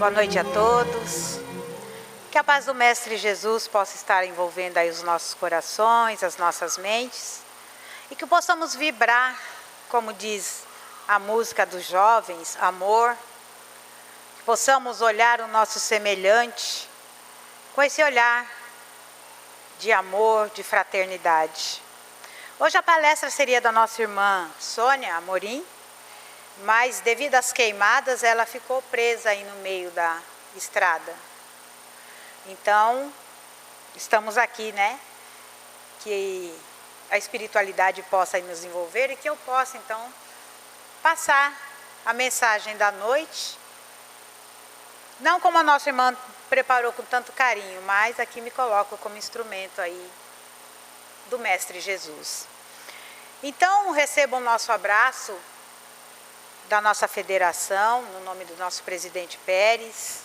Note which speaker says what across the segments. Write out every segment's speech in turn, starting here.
Speaker 1: Boa noite a todos. Que a paz do Mestre Jesus possa estar envolvendo aí os nossos corações, as nossas mentes, e que possamos vibrar, como diz a música dos jovens, amor. Que possamos olhar o nosso semelhante com esse olhar de amor, de fraternidade. Hoje a palestra seria da nossa irmã Sônia Amorim, mas devido às queimadas ela ficou presa aí no meio da estrada. Então, estamos aqui, né? Que a espiritualidade possa nos envolver e que eu possa, então, passar a mensagem da noite. Não como a nossa irmã preparou com tanto carinho, mas aqui me coloco como instrumento aí do Mestre Jesus. Então, recebam o nosso abraço da nossa federação, no nome do nosso presidente Pérez,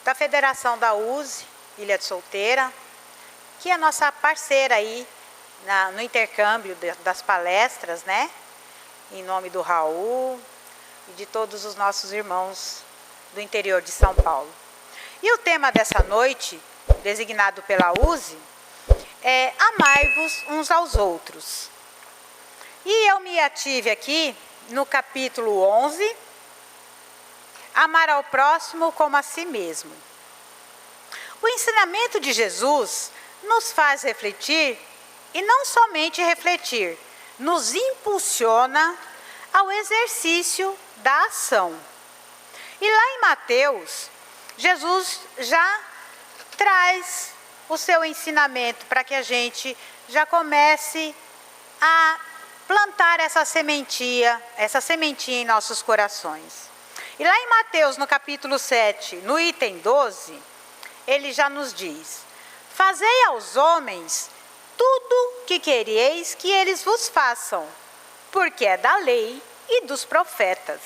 Speaker 1: da federação da USE, Ilha de Solteira, que é a nossa parceira aí no intercâmbio das palestras, né? Em nome do Raul e de todos os nossos irmãos do interior de São Paulo. E o tema dessa noite, designado pela USE, é Amai-vos uns aos outros. E eu me ative aqui no capítulo 11, amar ao próximo como a si mesmo. O ensinamento de Jesus nos faz refletir, e não somente refletir, nos impulsiona ao exercício da ação. E lá em Mateus, Jesus já traz o seu ensinamento para que a gente já comece a plantar essa sementinha em nossos corações. E lá em Mateus, no capítulo 7, no item 12, ele já nos diz: fazei aos homens tudo que quereis que eles vos façam, porque é da lei e dos profetas.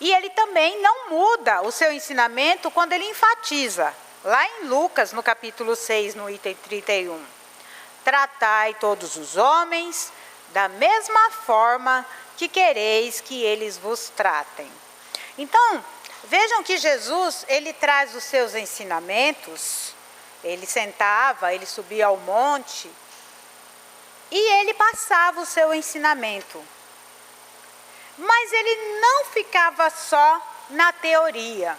Speaker 1: E ele também não muda o seu ensinamento quando ele enfatiza, lá em Lucas, no capítulo 6, no item 31, tratai todos os homens da mesma forma que quereis que eles vos tratem. Então, vejam que Jesus, ele traz os seus ensinamentos, ele sentava, ele subia ao monte, e ele passava o seu ensinamento. Mas ele não ficava só na teoria.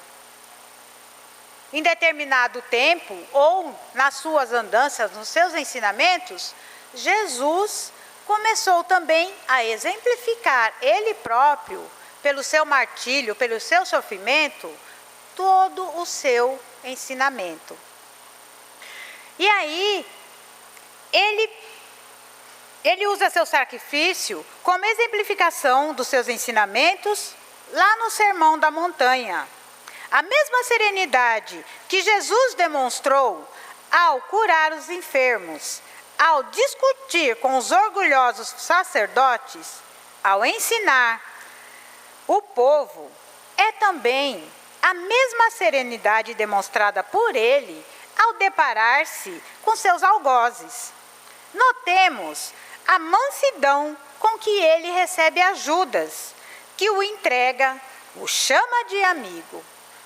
Speaker 1: Em determinado tempo, ou nas suas andanças, nos seus ensinamentos, Jesus começou também a exemplificar ele próprio, pelo seu martírio, pelo seu sofrimento, todo o seu ensinamento. E aí, ele usa seu sacrifício como exemplificação dos seus ensinamentos lá no Sermão da Montanha. A mesma serenidade que Jesus demonstrou ao curar os enfermos, ao discutir com os orgulhosos sacerdotes, ao ensinar o povo, é também a mesma serenidade demonstrada por ele ao deparar-se com seus algozes. Notemos a mansidão com que ele recebe ajudas, que o entrega, o chama de amigo.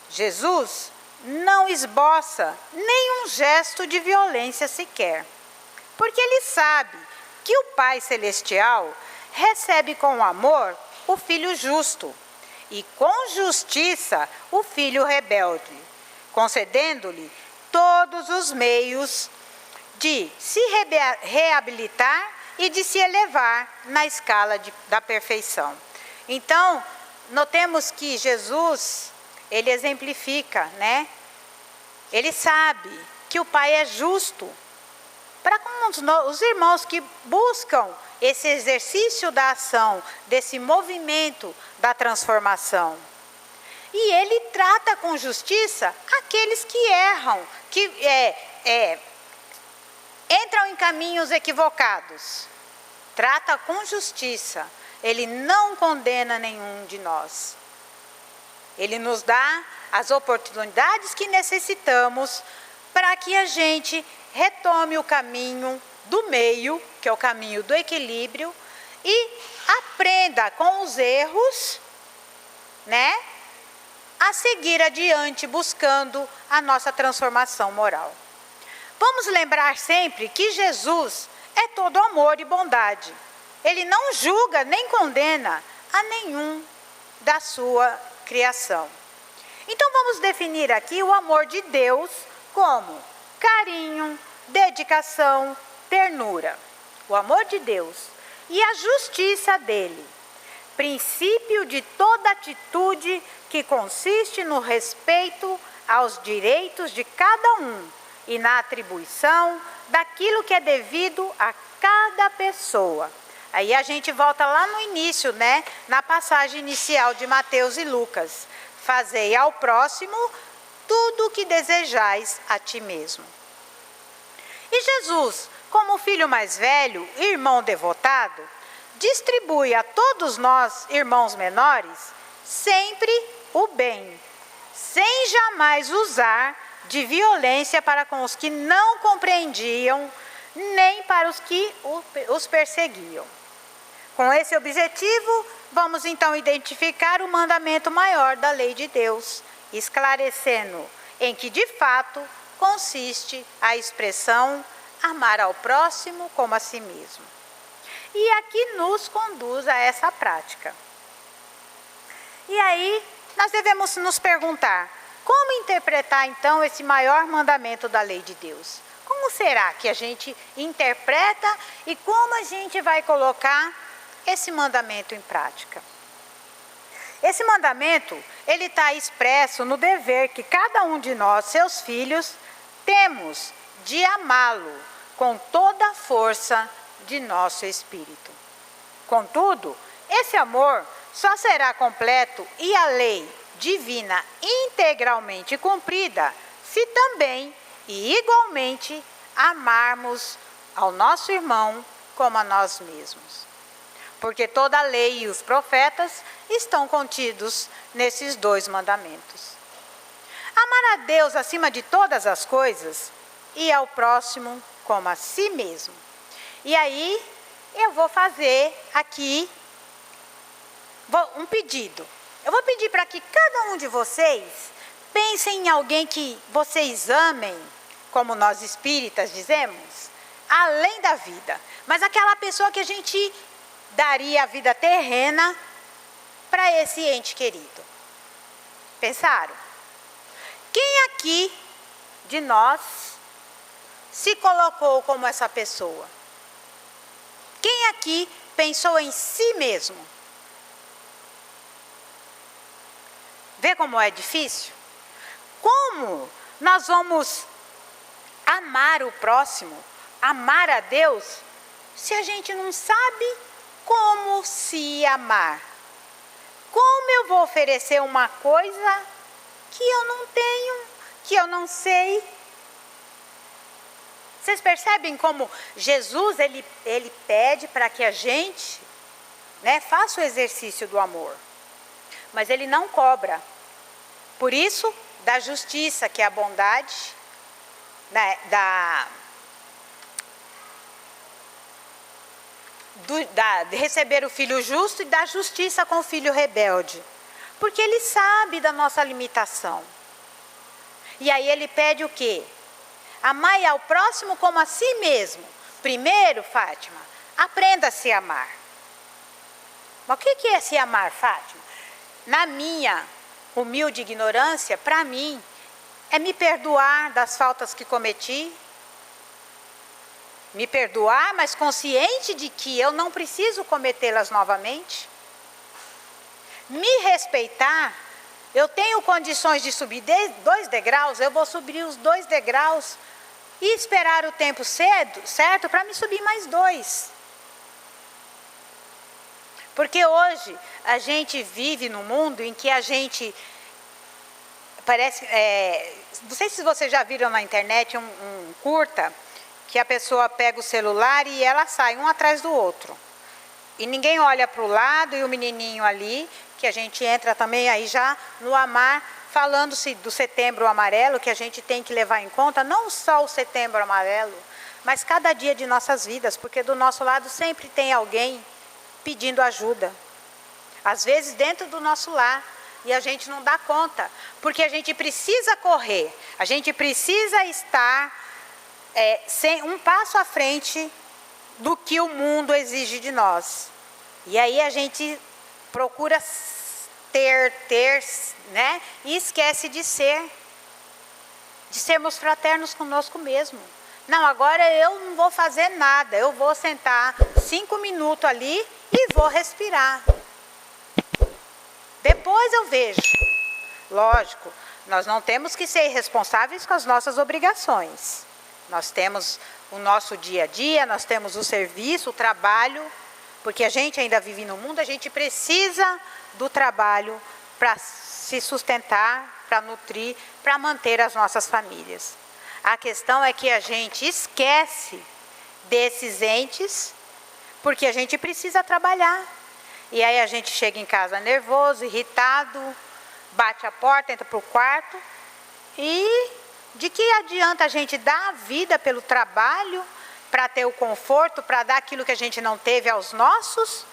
Speaker 1: Jesus não esboça nenhum gesto de violência sequer, porque ele sabe que o Pai Celestial recebe com amor o Filho justo e com justiça o Filho rebelde, concedendo-lhe todos os meios de se reabilitar e de se elevar na escala da perfeição. Então, notemos que Jesus, ele exemplifica, né? Ele sabe que o Pai é justo para com os irmãos que buscam esse exercício da ação, desse movimento da transformação. E ele trata com justiça aqueles que erram, que entram em caminhos equivocados. Trata com justiça. Ele não condena nenhum de nós. Ele nos dá as oportunidades que necessitamos para que a gente retome o caminho do meio, que é o caminho do equilíbrio, e aprenda com os erros, né? a seguir adiante buscando a nossa transformação moral. Vamos lembrar sempre que Jesus é todo amor e bondade. Ele não julga nem condena a nenhum da sua criação. Então vamos definir aqui o amor de Deus como carinho, dedicação, ternura. O amor de Deus e a justiça dele. Princípio de toda atitude que consiste no respeito aos direitos de cada um e na atribuição daquilo que é devido a cada pessoa. Aí a gente volta lá no início, né? Na passagem inicial de Mateus e Lucas. Fazei ao próximo tudo o que desejais a ti mesmo. E Jesus, como filho mais velho e irmão devotado, distribui a todos nós, irmãos menores, sempre o bem, sem jamais usar de violência para com os que não compreendiam, nem para os que os perseguiam. Com esse objetivo, vamos então identificar o mandamento maior da lei de Deus, esclarecendo em que de fato consiste a expressão amar ao próximo como a si mesmo. E aqui nos conduz a essa prática. E aí nós devemos nos perguntar, como interpretar então esse maior mandamento da lei de Deus? Como será que a gente interpreta e como a gente vai colocar esse mandamento em prática? Esse mandamento, ele está expresso no dever que cada um de nós, seus filhos, temos de amá-lo com toda a força de nosso espírito. Contudo, esse amor só será completo e a lei divina integralmente cumprida se também e igualmente amarmos ao nosso irmão como a nós mesmos. Porque toda a lei e os profetas estão contidos nesses dois mandamentos. Amar a Deus acima de todas as coisas e ao próximo como a si mesmo. E aí eu vou fazer aqui um pedido. Eu vou pedir para que cada um de vocês pensem em alguém que vocês amem, como nós espíritas dizemos, além da vida. Mas aquela pessoa que a gente daria a vida terrena para esse ente querido. Pensaram? Quem aqui de nós se colocou como essa pessoa? Quem aqui pensou em si mesmo? Vê como é difícil? Como nós vamos amar o próximo, amar a Deus, se a gente não sabe como se amar? Como eu vou oferecer uma coisa que eu não tenho, que eu não sei? Vocês percebem como Jesus ele pede para que a gente, faça o exercício do amor. Mas ele não cobra. Por isso, da justiça, que é a bondade, de receber o filho justo e da justiça com o filho rebelde. Porque ele sabe da nossa limitação. E aí ele pede o quê? Amai ao próximo como a si mesmo. Primeiro, Fátima, aprenda a se amar. Mas o que é se amar, Fátima? Na minha humilde ignorância, para mim, é me perdoar das faltas que cometi. Me perdoar, mas consciente de que eu não preciso cometê-las novamente. Me respeitar. Eu tenho condições de subir 2 degraus, eu vou subir os 2 degraus e esperar o tempo certo para me subir mais 2. Porque hoje a gente vive num mundo em que a gente parece... não sei se vocês já viram na internet um curta, que a pessoa pega o celular e ela sai um atrás do outro. E ninguém olha para o lado e o menininho ali, que a gente entra também aí já no amar, falando-se do Setembro Amarelo, que a gente tem que levar em conta, não só o Setembro Amarelo, mas cada dia de nossas vidas, porque do nosso lado sempre tem alguém pedindo ajuda. Às vezes dentro do nosso lar, e a gente não dá conta, porque a gente precisa correr, a gente precisa estar um passo à frente do que o mundo exige de nós. E aí a gente procura ter, né? E esquece de sermos fraternos conosco mesmo. Não, agora eu não vou fazer nada, eu vou sentar 5 minutos ali e vou respirar. Depois eu vejo. Lógico, nós não temos que ser irresponsáveis com as nossas obrigações. Nós temos o nosso dia a dia, nós temos o serviço, o trabalho, porque a gente ainda vive no mundo, a gente precisa do trabalho para se sustentar, para nutrir, para manter as nossas famílias. A questão é que a gente esquece desses entes, porque a gente precisa trabalhar. E aí a gente chega em casa nervoso, irritado, bate a porta, entra para o quarto. E de que adianta a gente dar a vida pelo trabalho, para ter o conforto, para dar aquilo que a gente não teve aos nossos,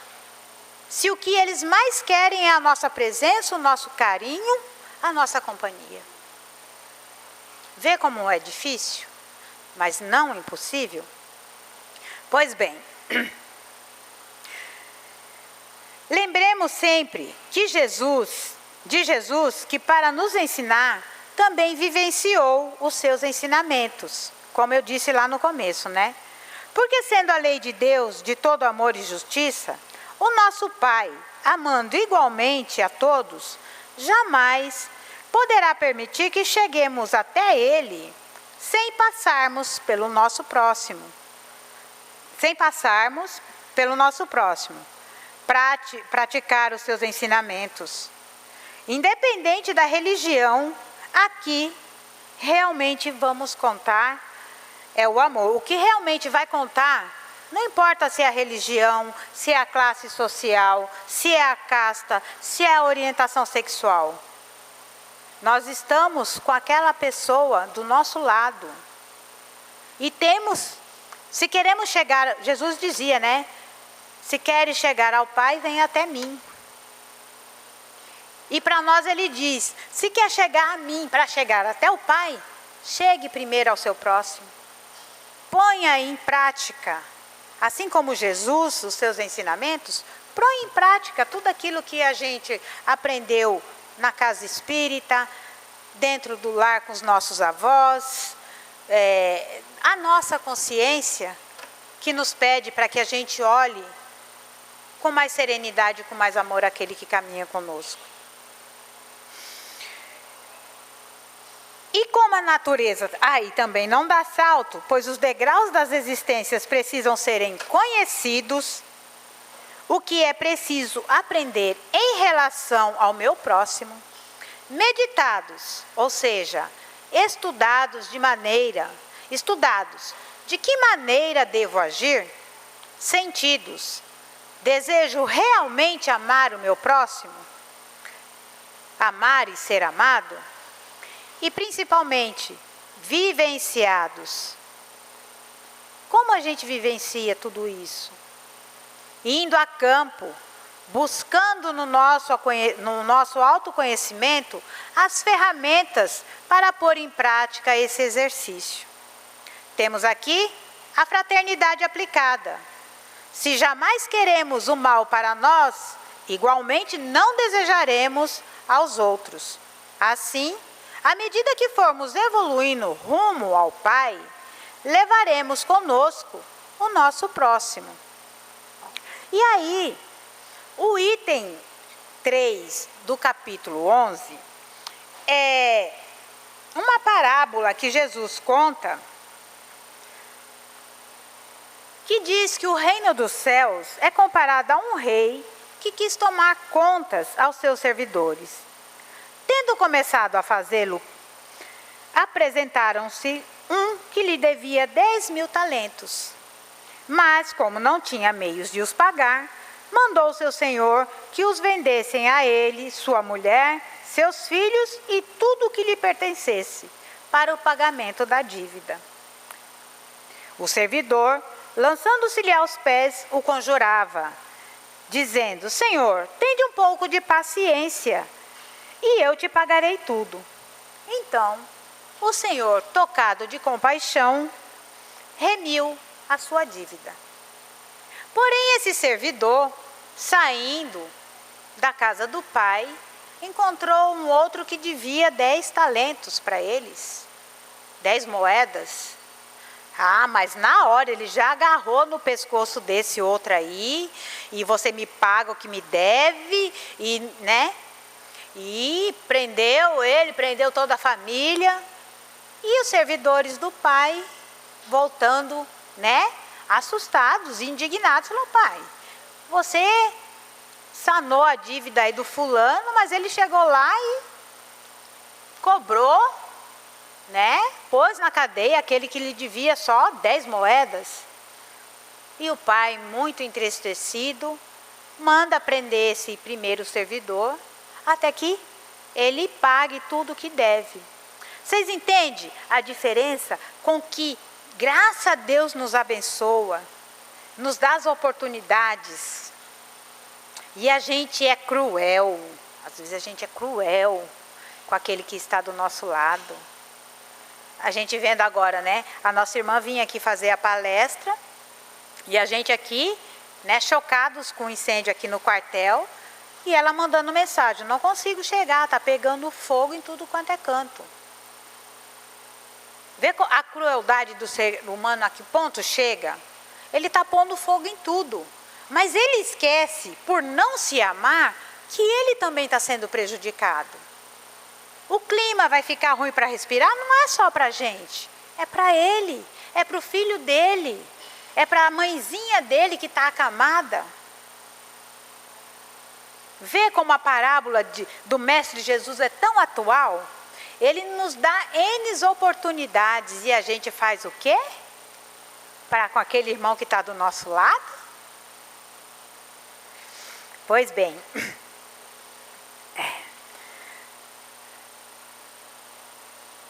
Speaker 1: se o que eles mais querem é a nossa presença, o nosso carinho, a nossa companhia. Vê como é difícil, mas não impossível? Pois bem, lembremos sempre que de Jesus, que para nos ensinar, também vivenciou os seus ensinamentos, como eu disse lá no começo, né? Porque sendo a lei de Deus de todo amor e justiça, o nosso Pai, amando igualmente a todos, jamais poderá permitir que cheguemos até Ele sem passarmos pelo nosso próximo. Praticar os seus ensinamentos. Independente da religião, aqui realmente vamos contar é o amor. O que realmente vai contar, não importa se é a religião, se é a classe social, se é a casta, se é a orientação sexual. Nós estamos com aquela pessoa do nosso lado. E se queremos chegar, Jesus dizia, né? Se queres chegar ao Pai, vem até mim. E para nós ele diz, se quer chegar a mim, para chegar até o Pai, chegue primeiro ao seu próximo. Ponha em prática, assim como Jesus, os seus ensinamentos, põe em prática tudo aquilo que a gente aprendeu na casa espírita, dentro do lar com os nossos avós, a nossa consciência que nos pede para que a gente olhe com mais serenidade, com mais amor aquele que caminha conosco. E como a natureza, aí também não dá salto, pois os degraus das existências precisam serem conhecidos, o que é preciso aprender em relação ao meu próximo, meditados, ou seja, estudados, de que maneira devo agir, sentidos, desejo realmente amar o meu próximo, amar e ser amado, e principalmente vivenciados. Como a gente vivencia tudo isso? Indo a campo, buscando no nosso autoconhecimento as ferramentas para pôr em prática esse exercício. Temos aqui a fraternidade aplicada. Se jamais queremos o mal para nós, igualmente não desejaremos aos outros. Assim, à medida que formos evoluindo rumo ao Pai, levaremos conosco o nosso próximo. E aí, o item 3 do capítulo 11 é uma parábola que Jesus conta, que diz que o reino dos céus é comparado a um rei que quis tomar contas aos seus servidores. Tendo começado a fazê-lo, apresentaram-se um que lhe devia 10.000 talentos. Mas, como não tinha meios de os pagar, mandou seu senhor que os vendessem a ele, sua mulher, seus filhos e tudo o que lhe pertencesse, para o pagamento da dívida. O servidor, lançando-se-lhe aos pés, o conjurava, dizendo: Senhor, tende um pouco de paciência, e eu te pagarei tudo. Então, o senhor, tocado de compaixão, remiu a sua dívida. Porém, esse servidor, saindo da casa do pai, encontrou um outro que devia 10 talentos para eles, 10 moedas. Mas na hora ele já agarrou no pescoço desse outro aí, e você me paga o que me deve, e prendeu ele, prendeu toda a família. E os servidores do pai, voltando, assustados, indignados, falou: pai, você sanou a dívida aí do fulano, mas ele chegou lá e cobrou, pôs na cadeia aquele que lhe devia só 10 moedas. E o pai, muito entristecido, manda prender esse primeiro servidor, até que ele pague tudo o que deve. Vocês entendem a diferença com que, graças a Deus, nos abençoa, nos dá as oportunidades, e a gente é cruel, às vezes a gente é cruel com aquele que está do nosso lado. A gente vendo agora, a nossa irmã vinha aqui fazer a palestra, e a gente aqui, chocados com o incêndio aqui no quartel, e ela mandando mensagem: não consigo chegar, está pegando fogo em tudo quanto é canto. Vê a crueldade do ser humano a que ponto chega? Ele está pondo fogo em tudo, mas ele esquece, por não se amar, que ele também está sendo prejudicado. O clima vai ficar ruim para respirar, não é só para a gente, é para ele, é para o filho dele, é para a mãezinha dele que está acamada. Vê como a parábola do Mestre Jesus é tão atual. Ele nos dá N oportunidades e a gente faz o quê? Para com aquele irmão que está do nosso lado? Pois bem,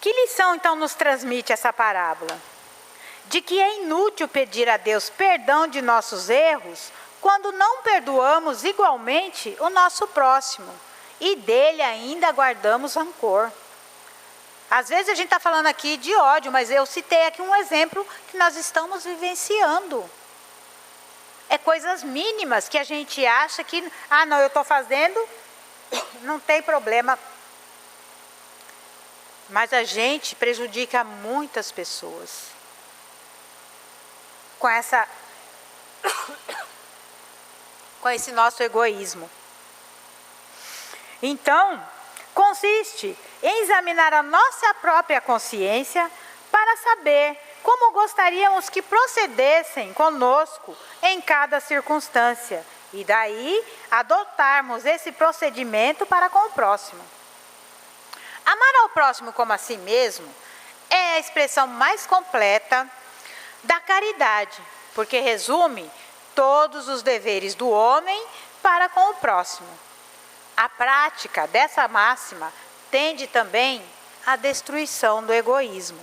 Speaker 1: que lição então nos transmite essa parábola? De que é inútil pedir a Deus perdão de nossos erros quando não perdoamos igualmente o nosso próximo e dele ainda guardamos rancor. Às vezes a gente está falando aqui de ódio, mas eu citei aqui um exemplo que nós estamos vivenciando. É coisas mínimas que a gente acha que, não, eu estou fazendo, não tem problema. Mas a gente prejudica muitas pessoas com esse nosso egoísmo. Então, consiste em examinar a nossa própria consciência para saber como gostaríamos que procedessem conosco em cada circunstância, e daí adotarmos esse procedimento para com o próximo. Amar ao próximo como a si mesmo é a expressão mais completa da caridade, porque resume todos os deveres do homem para com o próximo. A prática dessa máxima tende também à destruição do egoísmo.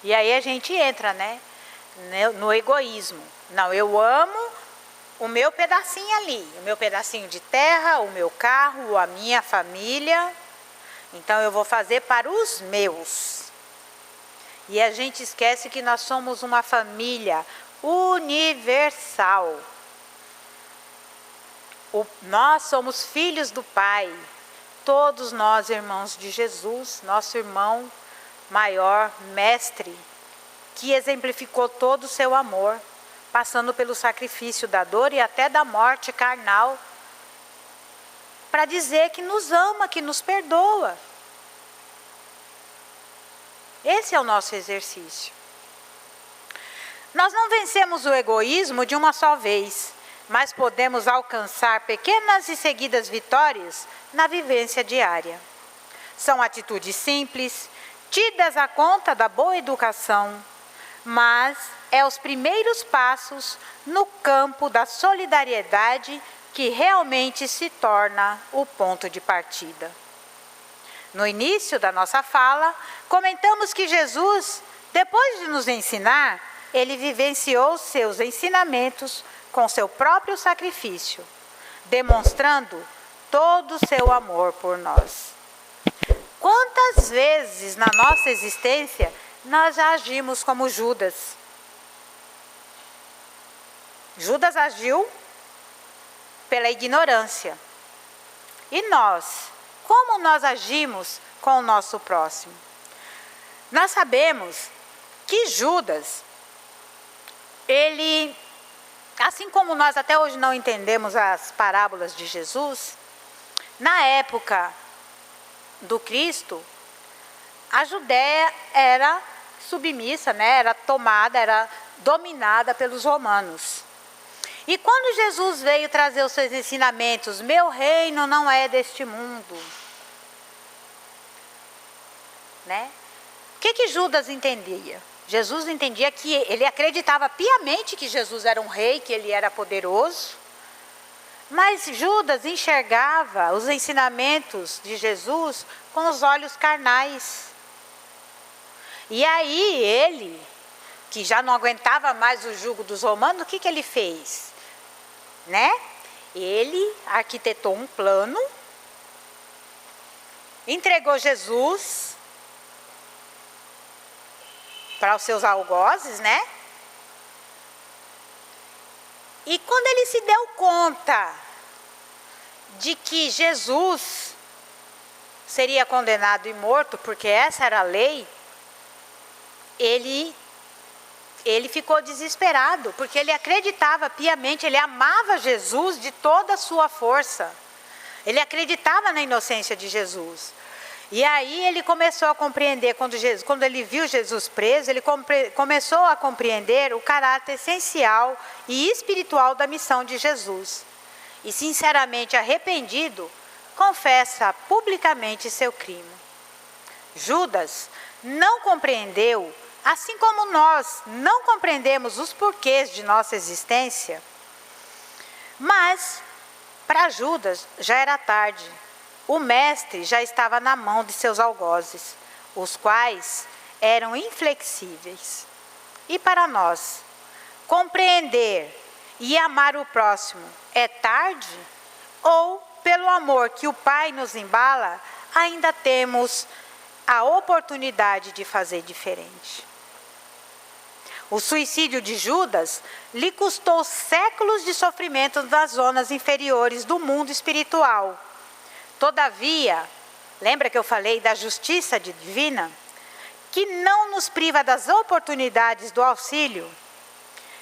Speaker 1: E aí a gente entra, no egoísmo. Não, eu amo o meu pedacinho ali, o meu pedacinho de terra, o meu carro, a minha família. Então eu vou fazer para os meus. E a gente esquece que nós somos uma família universal. Nós somos filhos do Pai. Todos nós, irmãos de Jesus, nosso irmão maior, mestre, que exemplificou todo o seu amor, passando pelo sacrifício da dor e até da morte carnal, para dizer que nos ama, que nos perdoa. Esse é o nosso exercício. Nós não vencemos o egoísmo de uma só vez, mas podemos alcançar pequenas e seguidas vitórias na vivência diária. São atitudes simples, tidas à conta da boa educação, mas é os primeiros passos no campo da solidariedade que realmente se torna o ponto de partida. No início da nossa fala, comentamos que Jesus, depois de nos ensinar, ele vivenciou seus ensinamentos com seu próprio sacrifício, demonstrando todo o seu amor por nós. Quantas vezes na nossa existência nós já agimos como Judas? Judas agiu pela ignorância. E nós? Como nós agimos com o nosso próximo? Nós sabemos que Judas, ele, assim como nós até hoje não entendemos as parábolas de Jesus, na época do Cristo, a Judéia era submissa, era tomada, era dominada pelos romanos. E quando Jesus veio trazer os seus ensinamentos, meu reino não é deste mundo, O que Judas entendia? Jesus entendia que ele acreditava piamente que Jesus era um rei, que ele era poderoso, mas Judas enxergava os ensinamentos de Jesus com os olhos carnais. E aí ele, que já não aguentava mais o jugo dos romanos, o que ele fez? Ele arquitetou um plano, entregou Jesus para os seus algozes, E quando ele se deu conta de que Jesus seria condenado e morto, porque essa era a lei, ele ficou desesperado, porque ele acreditava piamente, ele amava Jesus de toda a sua força. Ele acreditava na inocência de Jesus. E aí ele começou a compreender, quando ele viu Jesus preso, ele começou a compreender o caráter essencial e espiritual da missão de Jesus. E sinceramente arrependido, confessa publicamente seu crime. Judas não compreendeu, assim como nós não compreendemos os porquês de nossa existência, mas para Judas já era tarde. O mestre já estava na mão de seus algozes, os quais eram inflexíveis. E para nós, compreender e amar o próximo é tarde? Ou, pelo amor que o Pai nos embala, ainda temos a oportunidade de fazer diferente? O suicídio de Judas lhe custou séculos de sofrimento nas zonas inferiores do mundo espiritual. Todavia, lembra que eu falei da justiça divina? Que não nos priva das oportunidades do auxílio.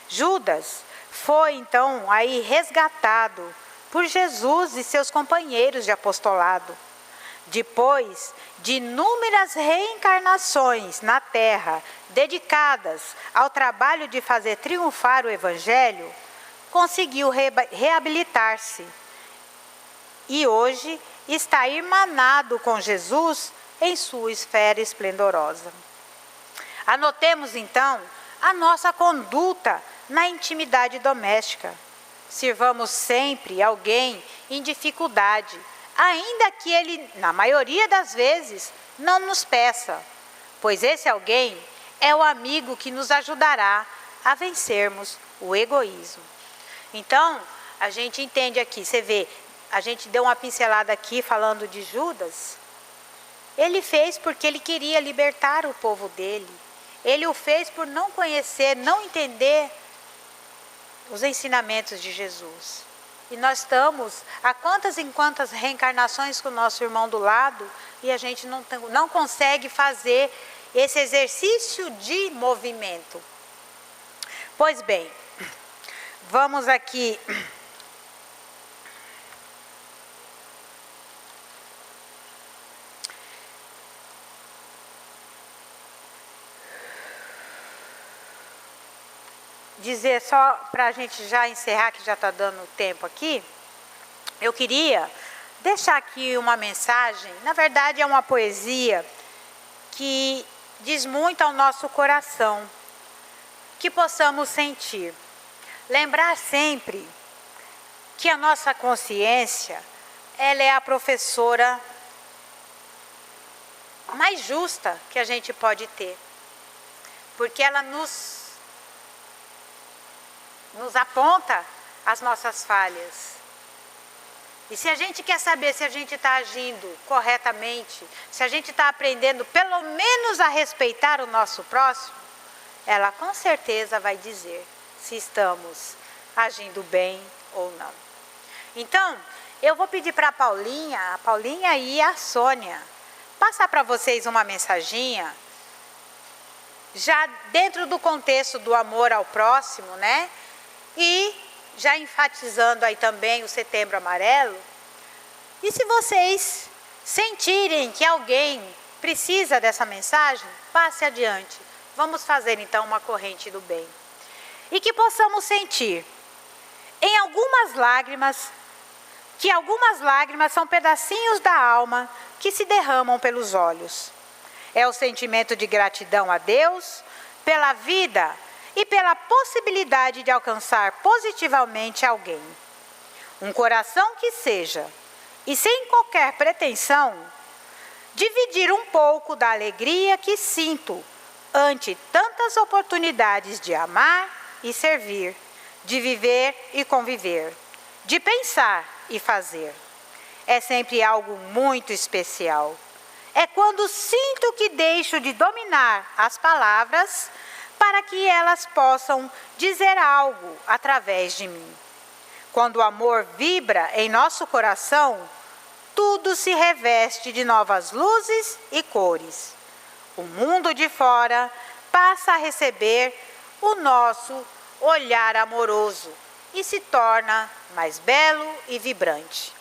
Speaker 1: Judas foi então aí resgatado por Jesus e seus companheiros de apostolado. Depois de inúmeras reencarnações na terra, dedicadas ao trabalho de fazer triunfar o Evangelho, conseguiu reabilitar-se. E hoje está irmanado com Jesus em sua esfera esplendorosa. Anotemos então a nossa conduta na intimidade doméstica. Sirvamos sempre alguém em dificuldade, ainda que ele, na maioria das vezes, não nos peça, pois esse alguém é o amigo que nos ajudará a vencermos o egoísmo. Então, a gente entende aqui, você vê, a gente deu uma pincelada aqui falando de Judas. Ele fez porque ele queria libertar o povo dele. Ele o fez por não conhecer, não entender os ensinamentos de Jesus. E nós estamos há quantas e quantas reencarnações com o nosso irmão do lado e a gente não consegue fazer esse exercício de movimento. Pois bem, vamos aqui dizer só para a gente já encerrar, que já está dando tempo aqui, eu queria deixar aqui uma mensagem, na verdade é uma poesia que diz muito ao nosso coração, que possamos sentir. Lembrar sempre que a nossa consciência, ela é a professora mais justa que a gente pode ter, porque ela nos aponta as nossas falhas. E se a gente quer saber se a gente está agindo corretamente, se a gente está aprendendo pelo menos a respeitar o nosso próximo, ela com certeza vai dizer se estamos agindo bem ou não. Então, eu vou pedir para a Paulinha e a Sônia, passar para vocês uma mensaginha, já dentro do contexto do amor ao próximo, né? E já enfatizando aí também o Setembro Amarelo. E se vocês sentirem que alguém precisa dessa mensagem, passe adiante. Vamos fazer então uma corrente do bem. E que possamos sentir em algumas lágrimas, que algumas lágrimas são pedacinhos da alma que se derramam pelos olhos. É o sentimento de gratidão a Deus pela vida e pela possibilidade de alcançar positivamente alguém. Um coração que seja, e sem qualquer pretensão, dividir um pouco da alegria que sinto ante tantas oportunidades de amar e servir, de viver e conviver, de pensar e fazer. É sempre algo muito especial. É quando sinto que deixo de dominar as palavras para que elas possam dizer algo através de mim. Quando o amor vibra em nosso coração, tudo se reveste de novas luzes e cores. O mundo de fora passa a receber o nosso olhar amoroso e se torna mais belo e vibrante.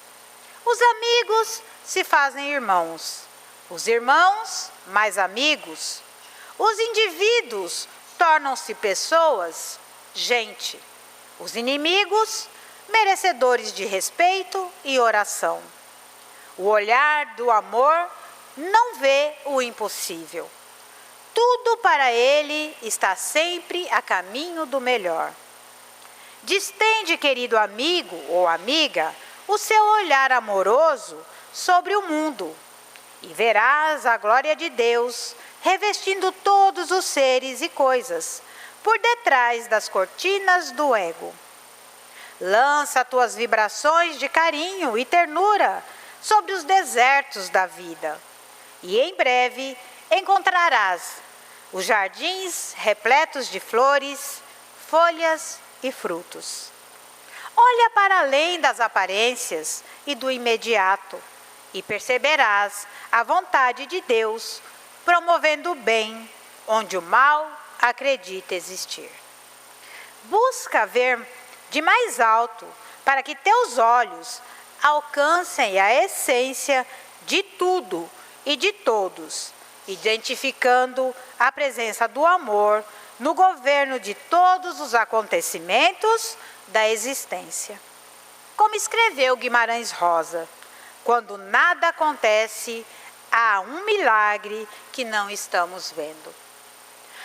Speaker 1: Os amigos se fazem irmãos, os irmãos mais amigos, os indivíduos tornam-se pessoas, gente, os inimigos merecedores de respeito e oração. O olhar do amor não vê o impossível. Tudo para ele está sempre a caminho do melhor. Distende, querido amigo ou amiga, o seu olhar amoroso sobre o mundo e verás a glória de Deus revestindo todos os seres e coisas por detrás das cortinas do ego. Lança tuas vibrações de carinho e ternura sobre os desertos da vida e em breve encontrarás os jardins repletos de flores, folhas e frutos. Olha para além das aparências e do imediato e perceberás a vontade de Deus promovendo o bem onde o mal acredita existir. Busca ver de mais alto para que teus olhos alcancem a essência de tudo e de todos, identificando a presença do amor no governo de todos os acontecimentos da existência. Como escreveu Guimarães Rosa, quando nada acontece, há um milagre que não estamos vendo.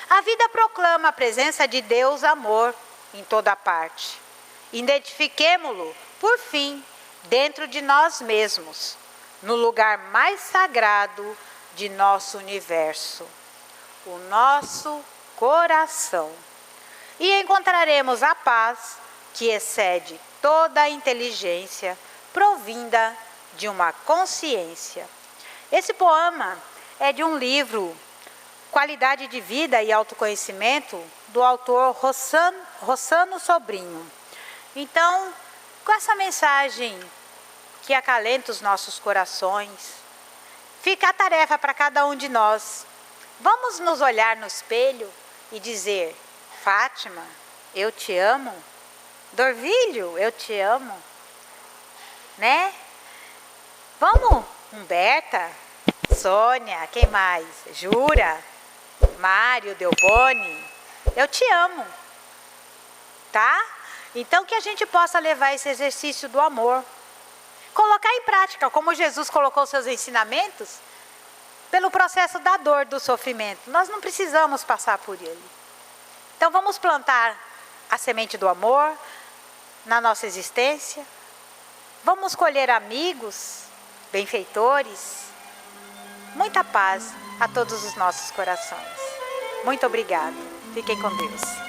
Speaker 1: A vida proclama a presença de Deus, amor, em toda parte. Identifiquemo-lo, por fim, dentro de nós mesmos, no lugar mais sagrado de nosso universo, o nosso coração. E encontraremos a paz que excede toda a inteligência provinda de uma consciência. Esse poema é de um livro, Qualidade de Vida e Autoconhecimento, do autor Rossano Sobrinho. Então, com essa mensagem que acalenta os nossos corações, fica a tarefa para cada um de nós. Vamos nos olhar no espelho e dizer: Fátima, eu te amo. Dorvilho, eu te amo. Né? Vamos, Humberta, Sônia, quem mais? Jura, Mário, Delboni, eu te amo. Tá? Então que a gente possa levar esse exercício do amor, colocar em prática, como Jesus colocou seus ensinamentos, pelo processo da dor, do sofrimento. Nós não precisamos passar por ele. Então vamos plantar a semente do amor na nossa existência. Vamos colher amigos, benfeitores. Muita paz a todos os nossos corações. Muito obrigada. Fiquem com Deus.